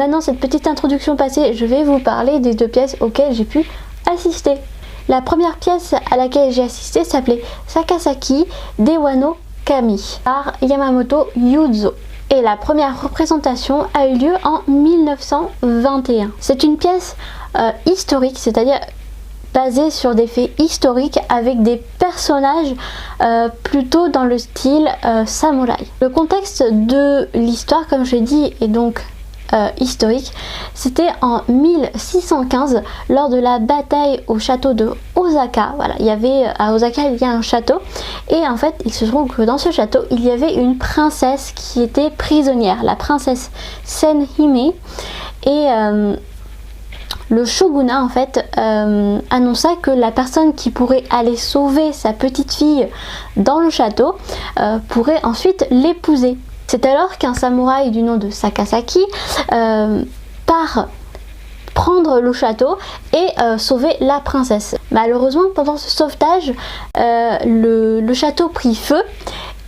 Maintenant cette petite introduction passée, je vais vous parler des 2 pièces auxquelles j'ai pu assister. La première pièce à laquelle j'ai assisté s'appelait Sakasaki Dewa no Kami par Yamamoto Yuzo. Et la première représentation a eu lieu en 1921. C'est une pièce historique, c'est-à-dire basée sur des faits historiques avec des personnages plutôt dans le style samouraï. Le contexte de l'histoire, comme je l'ai dit, est donc historique. C'était en 1615 lors de la bataille au château de Osaka. Voilà, il y avait à Osaka il y a un château et en fait il se trouve que dans ce château il y avait une princesse qui était prisonnière, la princesse Senhime, et le shogunat en fait annonça que la personne qui pourrait aller sauver sa petite fille dans le château pourrait ensuite l'épouser. C'est alors qu'un samouraï du nom de Sakasaki part prendre le château et sauver la princesse. Malheureusement, pendant ce sauvetage, le château prit feu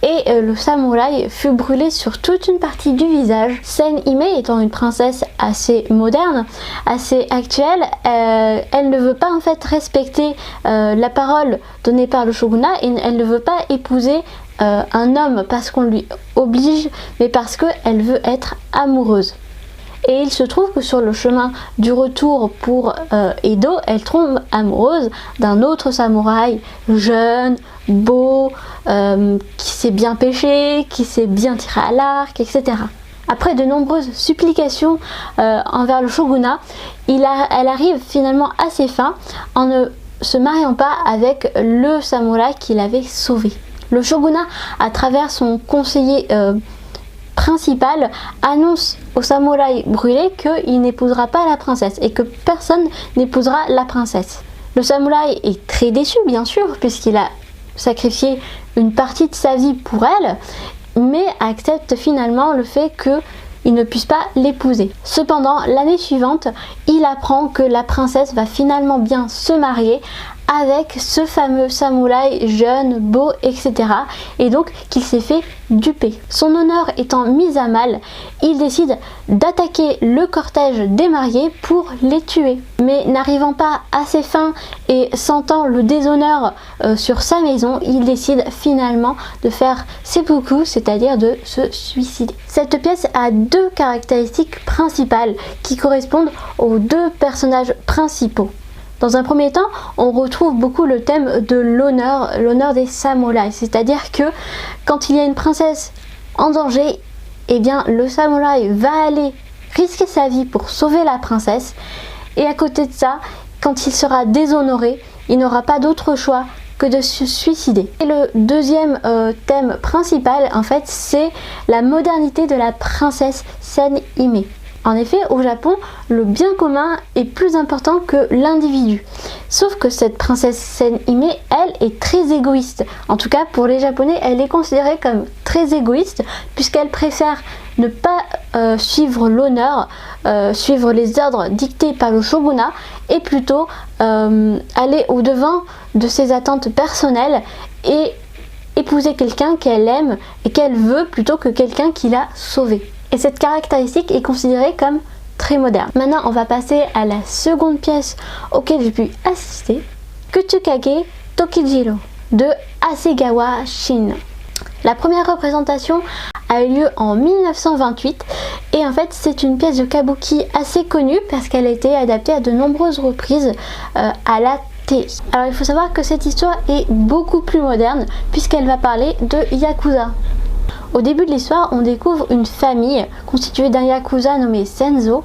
et le samouraï fut brûlé sur toute une partie du visage. Senhime étant une princesse assez moderne, assez actuelle, elle ne veut pas en fait respecter la parole donnée par le shogunat et elle ne veut pas épouser un homme parce qu'on lui oblige, mais parce qu'elle veut être amoureuse. Et il se trouve que sur le chemin du retour pour Edo, elle tombe amoureuse d'un autre samouraï jeune, beau, qui sait bien pêcher, qui sait bien tirer à l'arc, etc. Après de nombreuses supplications envers le shogunat, elle arrive finalement à ses fins en ne se mariant pas avec le samouraï qui l'avait sauvé. Le shogunat, à travers son conseiller principal, annonce au samouraï brûlé qu'il n'épousera pas la princesse et que personne n'épousera la princesse. Le samouraï est très déçu bien sûr puisqu'il a sacrifié une partie de sa vie pour elle, mais accepte finalement le fait qu'il ne puisse pas l'épouser. Cependant, l'année suivante, il apprend que la princesse va finalement bien se marier avec ce fameux samouraï jeune, beau, etc. Et donc qu'il s'est fait duper. Son honneur étant mis à mal, il décide d'attaquer le cortège des mariés pour les tuer. Mais n'arrivant pas à ses fins et sentant le déshonneur sur sa maison, il décide finalement de faire seppuku, c'est-à-dire de se suicider. Cette pièce a 2 caractéristiques principales qui correspondent aux 2 personnages principaux. Dans un premier temps, on retrouve beaucoup le thème de l'honneur des samouraïs, c'est-à-dire que quand il y a une princesse en danger, eh bien le samouraï va aller risquer sa vie pour sauver la princesse, et à côté de ça, quand il sera déshonoré, il n'aura pas d'autre choix que de se suicider. Et le deuxième thème principal, en fait, c'est la modernité de la princesse Senhime. En effet, au Japon, le bien commun est plus important que l'individu. Sauf que cette princesse Senhime, elle, est très égoïste. En tout cas, pour les Japonais, elle est considérée comme très égoïste puisqu'elle préfère ne pas suivre l'honneur, suivre les ordres dictés par le shogunat et plutôt aller au-devant de ses attentes personnelles et épouser quelqu'un qu'elle aime et qu'elle veut plutôt que quelqu'un qui l'a sauvée. Et cette caractéristique est considérée comme très moderne. Maintenant, on va passer à la seconde pièce auquel j'ai pu assister, Kuchukage Tokijiro de Hasegawa Shin. La première représentation a eu lieu en 1928 et en fait c'est une pièce de kabuki assez connue parce qu'elle a été adaptée à de nombreuses reprises à la télé. Alors il faut savoir que cette histoire est beaucoup plus moderne puisqu'elle va parler de Yakuza. Au début de l'histoire, on découvre une famille constituée d'un yakuza nommé Senzo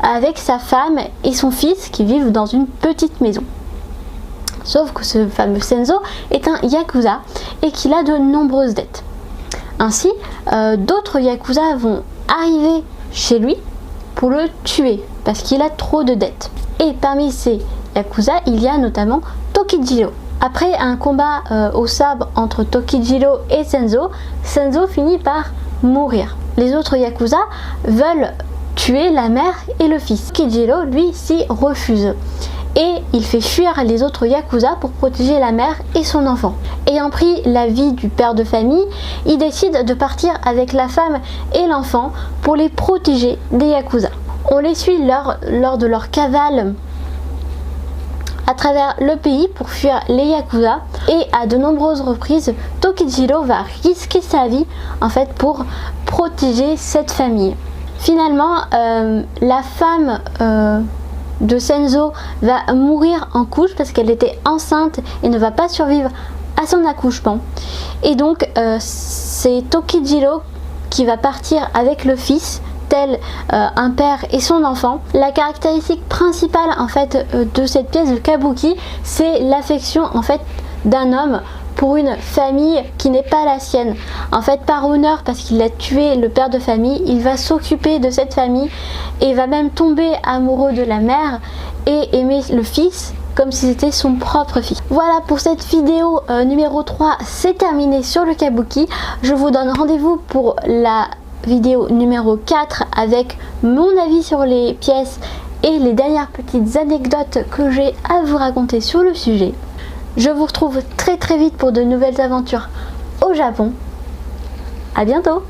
avec sa femme et son fils qui vivent dans une petite maison. Sauf que ce fameux Senzo est un yakuza et qu'il a de nombreuses dettes. Ainsi, d'autres yakuza vont arriver chez lui pour le tuer parce qu'il a trop de dettes. Et parmi ces yakuza, il y a notamment Tokijiro. Après un combat au sabre entre Tokijiro et Senzo, Senzo finit par mourir. Les autres yakuza veulent tuer la mère et le fils. Tokijiro, lui, s'y refuse. Et il fait fuir les autres yakuza pour protéger la mère et son enfant. Ayant pris la vie du père de famille, il décide de partir avec la femme et l'enfant pour les protéger des yakuza. On les suit lors de leur cavale à travers le pays pour fuir les Yakuza, et à de nombreuses reprises Tokijiro va risquer sa vie en fait pour protéger cette famille. Finalement la femme de Senzo va mourir en couche parce qu'elle était enceinte et ne va pas survivre à son accouchement, et donc c'est Tokijiro qui va partir avec le fils, tel un père et son enfant. La caractéristique principale en fait de cette pièce de kabuki, c'est l'affection en fait d'un homme pour une famille qui n'est pas la sienne. En fait, par honneur, parce qu'il a tué le père de famille, il va s'occuper de cette famille et va même tomber amoureux de la mère et aimer le fils comme si c'était son propre fils. Voilà pour cette vidéo numéro 3, c'est terminé sur le kabuki. Je vous donne rendez-vous pour la vidéo numéro 4 avec mon avis sur les pièces et les dernières petites anecdotes que j'ai à vous raconter sur le sujet. Je vous retrouve très vite pour de nouvelles aventures au Japon. À bientôt!